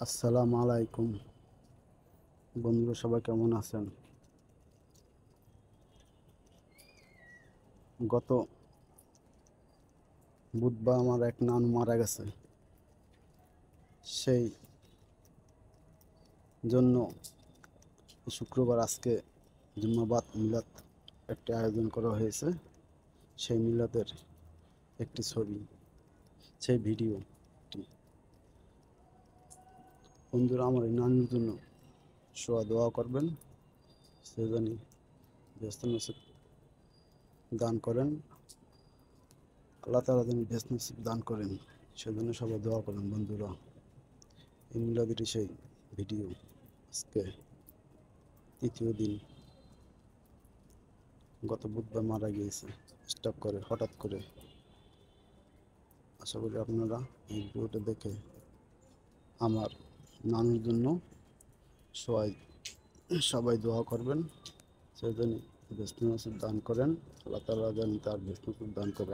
আসসালামু আলাইকুম বন্ধুরা, সবাই কেমন আছেন? গত বুধবার আমার এক নানু মারা গেছে। সেই জন্য শুক্রবার আজকে জুম্মাবাদ মিলাদ একটি আয়োজন করা হয়েছে। সেই মিলাদের একটি ছবি, সেই ভিডিওটি। বন্ধুরা, আমার এই নানুর জন্য দোয়া করবেন, সে জানি ব্যস্ত নসিব দান করেন। আল্লাহ তাআলা যেন ব্যস্ত নসিব দান করেন, সেজন্য সবাই দোয়া করেন। বন্ধুরা, এই মিলাদেরই সেই ভিডিও। আজকে তৃতীয় দিন, গত বুধবার মারা গিয়েছে স্ট্রোক করে, হঠাৎ করে। আশা করি আপনারা এই ভিডিওটা দেখে আমার নানুর জন্য সবাই সবাই দোয়া করবেন, সেজন্য ব্যস্ত নসিব দান করেন। আল্লাহ তাআলা যেন তার ব্যস্ত নসিব দান করে।